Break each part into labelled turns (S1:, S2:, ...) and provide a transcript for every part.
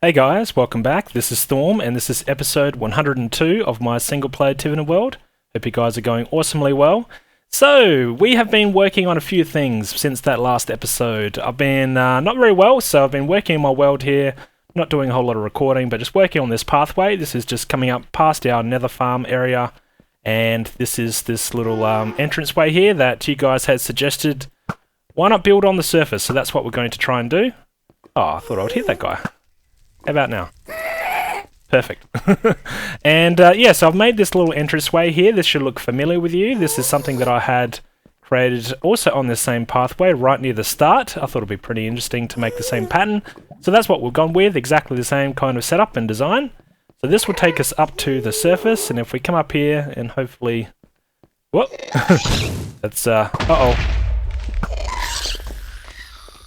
S1: Hey guys, welcome back. This is Storm, and this is episode 102 of my single-player Tiverton world. Hope you guys are going awesomely well. So, we have been working on a few things since that last episode. I've been not very well, so I've been working in my world here, not doing a whole lot of recording, but just working on this pathway. This is just coming up past our nether farm area, and this is this little entranceway here that you guys had suggested. Why not build on the surface? So that's what we're going to try and do. Oh, I thought I would hit that guy. How about now? Perfect. And yeah, so I've made this little entranceway here. This should look familiar with you. This is something that I had created also on the same pathway right near the start. I thought it'd be pretty interesting to make the same pattern. So that's what we've gone with, exactly the same kind of setup and design. So this will take us up to the surface, and if we come up here and hopefully... Whoop! That's, uh-oh.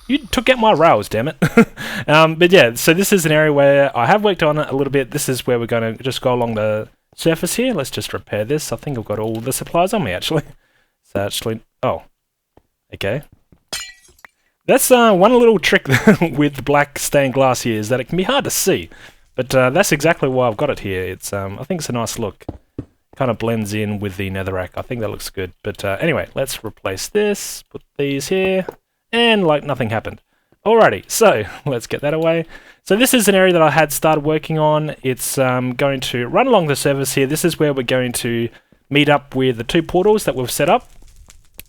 S1: You took out my rails, damn it. But yeah, so this is an area where I have worked on it a little bit. This is where we're going to just go along the surface here. Let's just repair this. I think I've got all the supplies on me, actually. So actually... Oh. Okay. That's one little trick with the black stained glass here, is that it can be hard to see. But that's exactly why I've got it here. It's I think it's a nice look. Kind of blends in with the netherrack. I think that looks good. But anyway, let's replace this. Put these here. And like nothing happened. Alrighty, so let's get that away. So this is an area that I had started working on. It's going to run along the surface here. This is where we're going to meet up with the two portals that we've set up.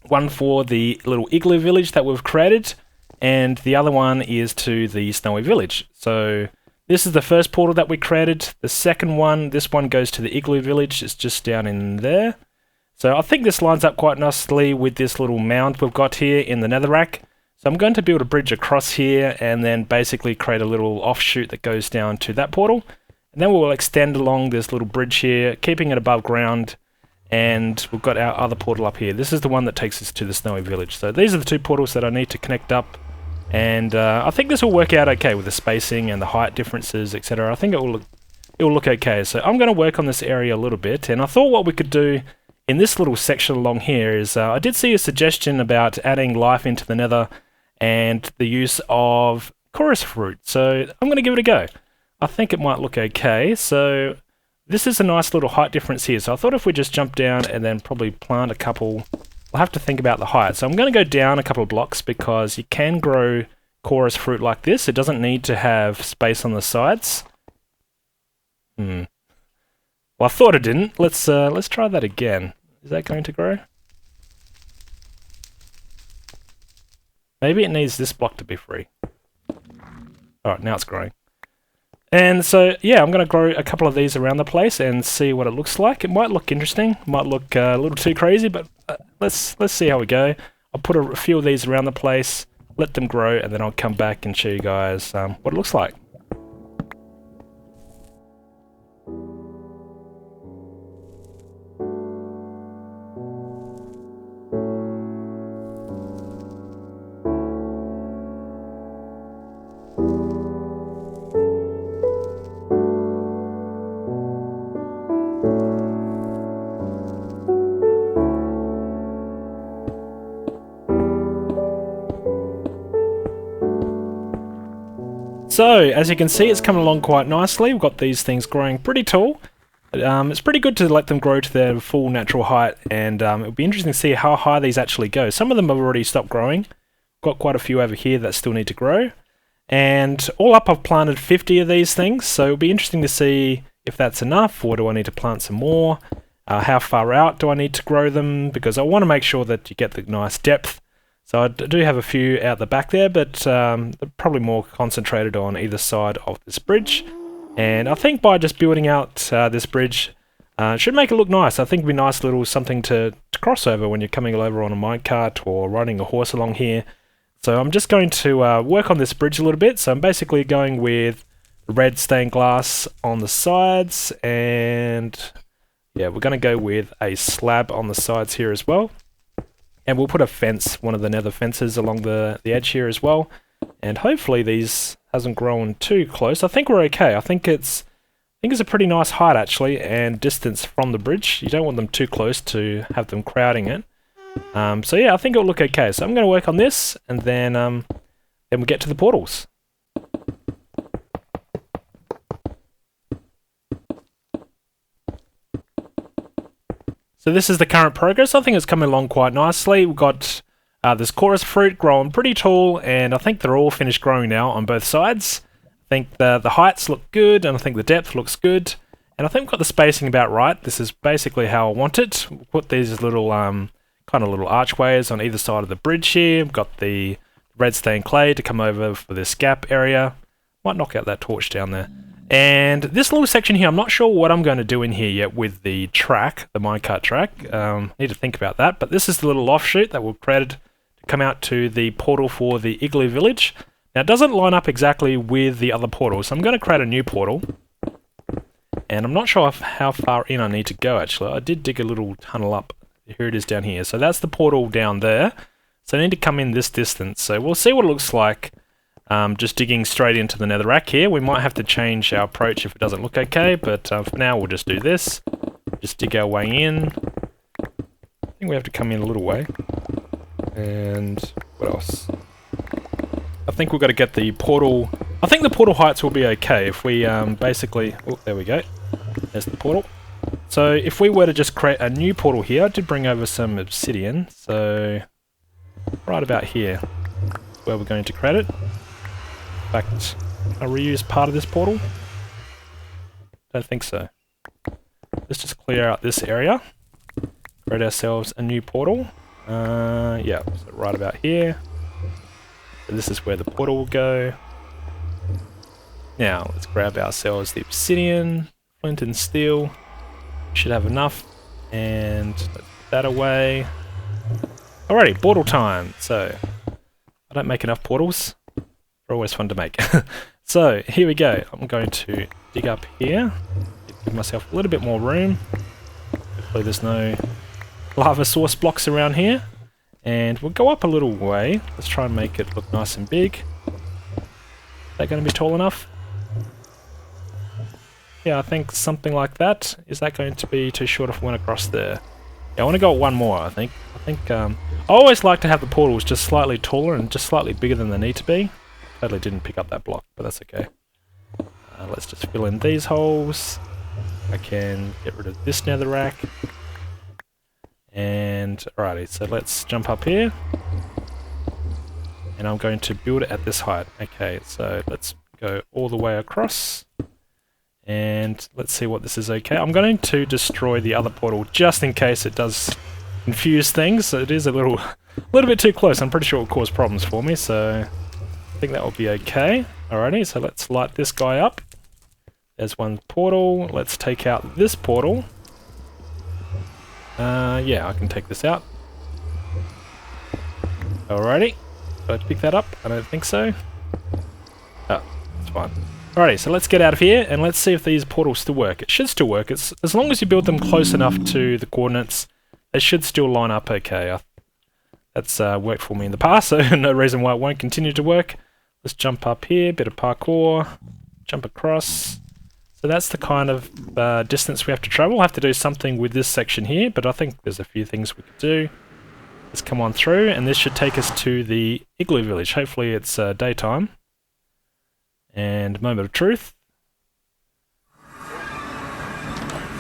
S1: One for the little igloo village that we've created, and the other one is to the snowy village. So this is the first portal that we created. The second one, this one goes to the igloo village. It's just down in there. So I think this lines up quite nicely with this little mound we've got here in the netherrack. So I'm going to build a bridge across here and then basically create a little offshoot that goes down to that portal. And then we'll extend along this little bridge here, keeping it above ground. And we've got our other portal up here. This is the one that takes us to the snowy village. So these are the two portals that I need to connect up. And I think this will work out okay with the spacing and the height differences, etc. I think it will look okay. So I'm going to work on this area a little bit. And I thought what we could do in this little section along here is I did see a suggestion about adding life into the nether and the use of chorus fruit. So I'm going to give it a go. I think it might look okay. So this is a nice little height difference here. So I thought if we just jump down and then probably plant a couple, I'll have to think about the height. So I'm going to go down a couple of blocks because you can grow chorus fruit like this. It doesn't need to have space on the sides. Well, I thought it didn't. Let's try that again. Is that going to grow? Maybe it needs this block to be free. Alright, now it's growing. And so, yeah, I'm going to grow a couple of these around the place and see what it looks like. It might look interesting, might look a little too crazy, but let's see how we go. I'll put a few of these around the place, let them grow, and then I'll come back and show you guys what it looks like. So, as you can see, it's coming along quite nicely. We've got these things growing pretty tall. It's pretty good to let them grow to their full natural height, and it'll be interesting to see how high these actually go. Some of them have already stopped growing. Got quite a few over here that still need to grow. And all up, I've planted 50 of these things, so it'll be interesting to see if that's enough, or do I need to plant some more? How far out do I need to grow them? Because I want to make sure that you get the nice depth. So I do have a few out the back there, but they're probably more concentrated on either side of this bridge. And I think by just building out this bridge, it should make it look nice. I think it'd be a nice little something to cross over when you're coming over on a minecart or riding a horse along here. So I'm just going to work on this bridge a little bit. So I'm basically going with red stained glass on the sides, and yeah, we're going to go with a slab on the sides here as well. And we'll put a fence, one of the nether fences along the edge here as well. And hopefully these hasn't grown too close. I think we're okay. I think it's a pretty nice height actually, and distance from the bridge. You don't want them too close to have them crowding it. So yeah, I think it'll look okay. So I'm going to work on this, and then we'll get to the portals. So this is the current progress. I think it's coming along quite nicely. We've got this chorus fruit growing pretty tall, and I think they're all finished growing now on both sides. I think the heights look good, and I think the depth looks good. And I think we've got the spacing about right. This is basically how I want it. We'll put these little kind of little archways on either side of the bridge here. We've got the red stained clay to come over for this gap area. Might knock out that torch down there. And this little section here, I'm not sure what I'm going to do in here yet with the track, the minecart track. Need to think about that. But this is the little offshoot that we'll create to come out to the portal for the Igloo Village. Now it doesn't line up exactly with the other portals, so I'm going to create a new portal. And I'm not sure how far in I need to go actually. I did dig a little tunnel up. Here it is down here. So that's the portal down there. So I need to come in this distance. So we'll see what it looks like. Just digging straight into the netherrack here. We might have to change our approach if it doesn't look okay, but for now we'll just do this. Just dig our way in. I think we have to come in a little way. And what else? I think we've got to get the portal. I think the portal heights will be okay if we basically... Oh, there we go. There's the portal. So if we were to just create a new portal here, I did bring over some obsidian. So right about here, where we're going to create it. In fact, I reuse part of this portal? Don't think so. Let's just clear out this area. Create ourselves a new portal. Yeah, so right about here. So this is where the portal will go. Now, let's grab ourselves the obsidian, flint and steel. Should have enough. And let's put that away. Alrighty, portal time. So, I don't make enough portals. They're always fun to make. So, here we go. I'm going to dig up here. Give myself a little bit more room. Hopefully there's no lava source blocks around here. And we'll go up a little way. Let's try and make it look nice and big. Is that going to be tall enough? Yeah, I think something like that. Is that going to be too short if we went across there? Yeah, I want to go one more, I think. I always like to have the portals just slightly taller and just slightly bigger than they need to be. Totally didn't pick up that block, but that's okay. Let's just fill in these holes. I can get rid of this netherrack. And alrighty, so let's jump up here. And I'm going to build it at this height. Okay, so let's go all the way across. And let's see what this is okay. I'm going to destroy the other portal just in case it does confuse things. So it is a little bit too close. I'm pretty sure it will cause problems for me, so I think that will be okay. Alrighty, so let's light this guy up. There's one portal. Let's take out this portal. Yeah, I can take this out. Alrighty. Did I pick that up? I don't think so. Oh, it's fine. Alrighty, so let's get out of here and let's see if these portals still work. It should still work. It's as long as you build them close enough to the coordinates, they should still line up okay. That's worked for me in the past, so no reason why it won't continue to work. Let's jump up here, bit of parkour, jump across. So that's the kind of distance we have to travel. We'll have to do something with this section here, but I think there's a few things we could do. Let's come on through, and this should take us to the Igloo Village. Hopefully it's daytime. And moment of truth.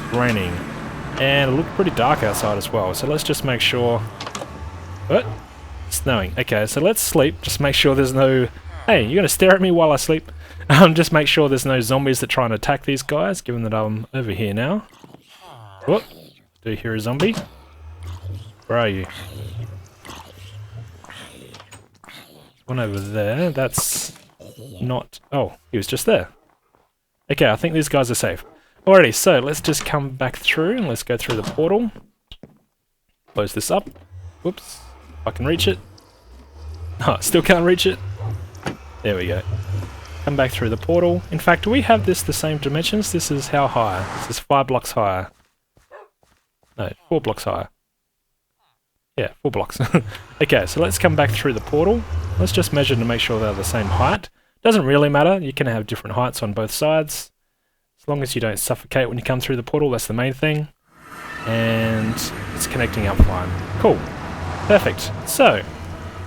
S1: It's raining. And it looked pretty dark outside as well, so let's just make sure... What? It's snowing. Okay, so let's sleep. Just make sure there's no... Hey, you're going to stare at me while I sleep? Just make sure there's no zombies that try and attack these guys, given that I'm over here now. Whoop. Do you hear a zombie? Where are you? One over there. That's not... Oh, he was just there. Okay, I think these guys are safe. Alrighty, so let's just come back through and let's go through the portal. Close this up. Whoops. If I can reach it. Oh, still can't reach it. There we go. Come back through the portal. In fact, do we have this the same dimensions? This is how high? This is 5 blocks higher. No, 4 blocks higher. Yeah, 4 blocks. Okay, so let's come back through the portal. Let's just measure to make sure they're the same height. Doesn't really matter. You can have different heights on both sides. As long as you don't suffocate when you come through the portal, that's the main thing. And it's connecting up fine. Cool. Perfect. So,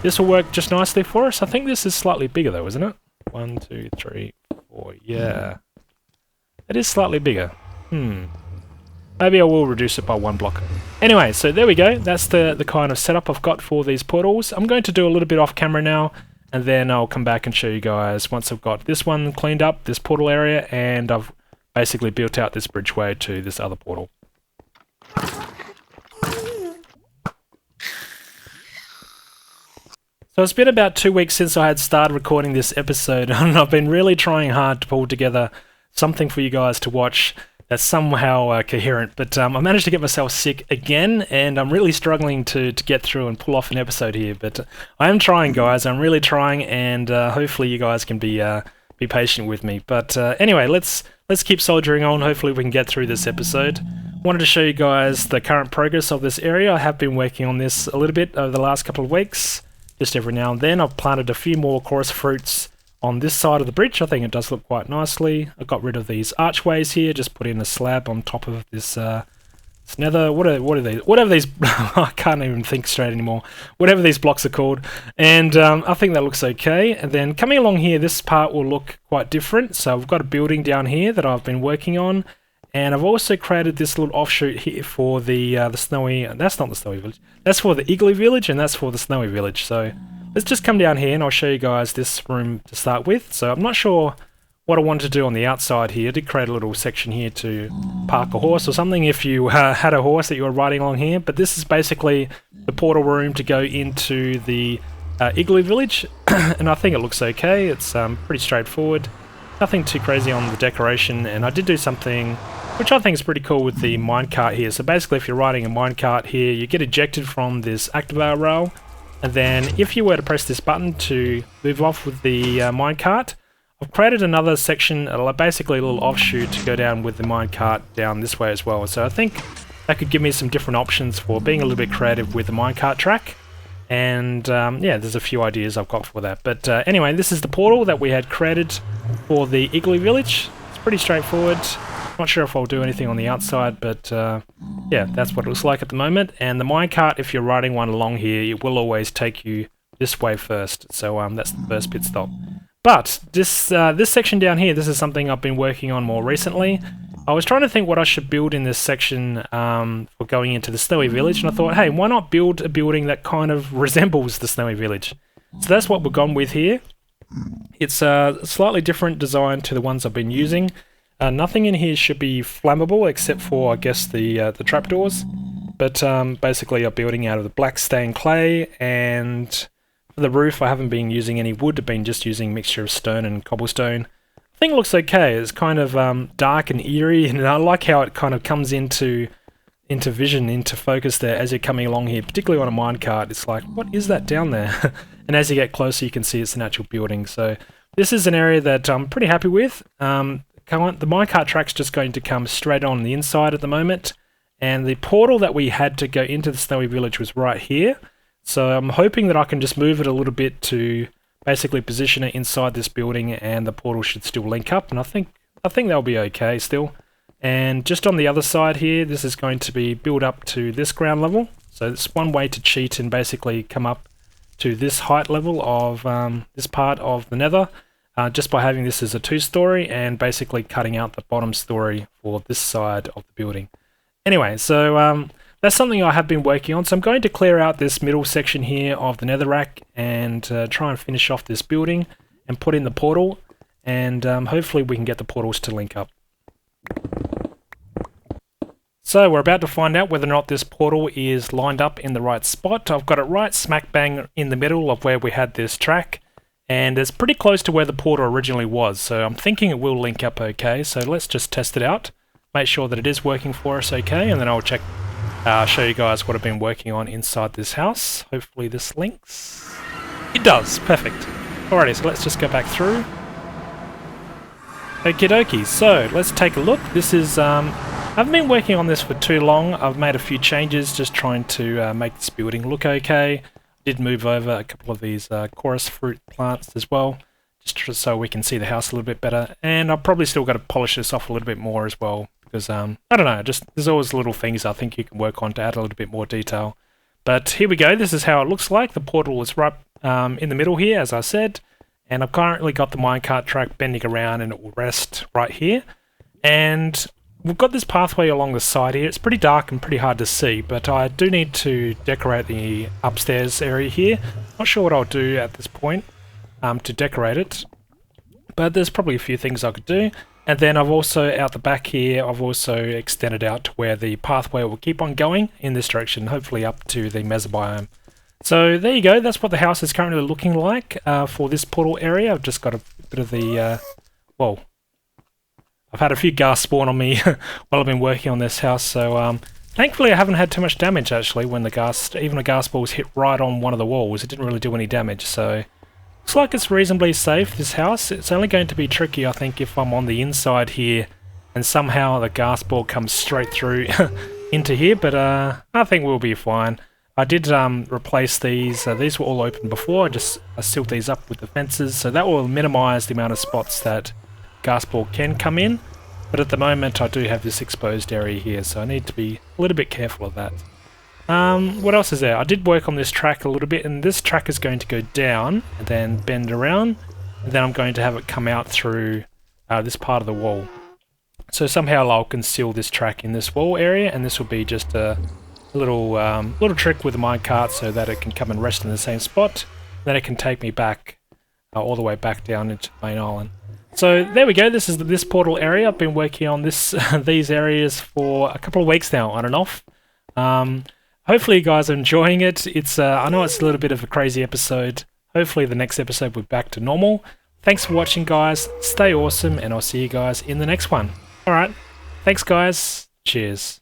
S1: this will work just nicely for us. I think this is slightly bigger though, isn't it? 1, 2, 3, 4. Yeah. It is slightly bigger. Maybe I will reduce it by 1 block. Anyway, so there we go. That's the kind of setup I've got for these portals. I'm going to do a little bit off camera now, and then I'll come back and show you guys once I've got this one cleaned up, this portal area, and I've basically built out this bridgeway to this other portal. So it's been about 2 weeks since I had started recording this episode, and I've been really trying hard to pull together something for you guys to watch that's somehow coherent, but I managed to get myself sick again, and I'm really struggling to get through and pull off an episode here, but I am trying, guys. I'm really trying, and hopefully you guys can be patient with me. But anyway, let's keep soldiering on. Hopefully we can get through this episode. Wanted to show you guys the current progress of this area. I have been working on this a little bit over the last couple of weeks. Just every now and then I've planted a few more chorus fruits on this side of the bridge. I think it does look quite nicely. I got rid of these archways here, just put in a slab on top of this nether. What are these? Whatever these, I can't even think straight anymore. Whatever these blocks are called. And I think that looks okay. And then coming along here, this part will look quite different. So I've got a building down here that I've been working on. And I've also created this little offshoot here for the snowy... That's not the snowy village. That's for the igloo village, and that's for the snowy village. So let's just come down here, and I'll show you guys this room to start with. So I'm not sure what I wanted to do on the outside here. I did create a little section here to park a horse or something if you had a horse that you were riding along here. But this is basically the portal room to go into the igloo village. And I think it looks okay. It's pretty straightforward. Nothing too crazy on the decoration. And I did do something which I think is pretty cool with the minecart here. So basically if you're riding a minecart here, you get ejected from this activator rail, and then if you were to press this button to move off with the minecart, I've created another section, basically a little offshoot to go down with the minecart down this way as well. So I think that could give me some different options for being a little bit creative with the minecart track. And yeah, there's a few ideas I've got for that. But anyway, this is the portal that we had created for the igloo village. It's pretty straightforward. Not sure if I'll do anything on the outside, but yeah, that's what it looks like at the moment. And the minecart, if you're riding one along here, it will always take you this way first. So that's the first pit stop. But this section down here, this is something I've been working on more recently. I was trying to think what I should build in this section for going into the snowy village, and I thought, hey, why not build a building that kind of resembles the snowy village? So that's what we've gone with here. It's a slightly different design to the ones I've been using. Nothing in here should be flammable except for, I guess, the trapdoors. But basically I'm building out of the black stained clay, and for the roof I haven't been using any wood. I've been just using a mixture of stone and cobblestone. I think it looks okay. It's kind of dark and eerie, and I like how it kind of comes into vision, into focus there as you're coming along here, particularly on a minecart. It's like, what is that down there? And as you get closer you can see it's an actual building. So this is an area that I'm pretty happy with. The minecart track's just going to come straight on the inside at the moment, and the portal that we had to go into the snowy village was right here. So I'm hoping that I can just move it a little bit to basically position it inside this building, and the portal should still link up, and I think that'll be okay still. And just on the other side here, this is going to be built up to this ground level. So it's one way to cheat and basically come up to this height level of this part of the nether. Just by having this as a 2-story and basically cutting out the bottom story for this side of the building. Anyway, so that's something I have been working on. So I'm going to clear out this middle section here of the netherrack and try and finish off this building and put in the portal, and hopefully we can get the portals to link up. So we're about to find out whether or not this portal is lined up in the right spot. I've got it right smack bang in the middle of where we had this track. And it's pretty close to where the portal originally was, so I'm thinking it will link up okay. So let's just test it out, make sure that it is working for us okay, and then I'll show you guys what I've been working on inside this house. Hopefully this links. It does, perfect. Alrighty, so let's just go back through. Okie dokie, so let's take a look. This is, I haven't been working on this for too long. I've made a few changes, just trying to make this building look okay. Did move over a couple of these chorus fruit plants as well, just so we can see the house a little bit better. And I've probably still got to polish this off a little bit more as well, because I don't know, just there's always little things I think you can work on to add a little bit more detail. But here we go, this is how it looks like. The portal is right in the middle here, as I said, and I've currently got the minecart track bending around, and it will rest right here. And we've got this pathway along the side here. It's pretty dark and pretty hard to see, but I do need to decorate the upstairs area here. Not sure what I'll do at this point to decorate it, but there's probably a few things I could do. And then I've also, out the back here, I've also extended out to where the pathway will keep on going in this direction, hopefully up to the mesobiome. So there you go, that's what the house is currently looking like for this portal area. I've just got a bit of the, well, I've had a few ghast spawn on me while I've been working on this house, so thankfully I haven't had too much damage actually when the ghast, even a ghast ball was hit right on one of the walls. It didn't really do any damage, so looks like it's reasonably safe, this house. It's only going to be tricky, I think, if I'm on the inside here and somehow the ghast ball comes straight through into here, but I think we'll be fine. I did replace these. These were all open before. I sealed these up with the fences, so that will minimise the amount of spots that ghast ball can come in. But at the moment, I do have this exposed area here, so I need to be a little bit careful of that. What else is there? I did work on this track a little bit, and this track is going to go down and then bend around, and then I'm going to have it come out through this part of the wall. So somehow I'll conceal this track in this wall area, and this will be just a little trick with the minecart so that it can come and rest in the same spot. Then it can take me back all the way back down into the main island. So there we go. This is this portal area. I've been working on this these areas for a couple of weeks now, on and off. Hopefully you guys are enjoying it. It's I know it's a little bit of a crazy episode. Hopefully the next episode we're back to normal. Thanks for watching, guys. Stay awesome, and I'll see you guys in the next one. All right. Thanks, guys. Cheers.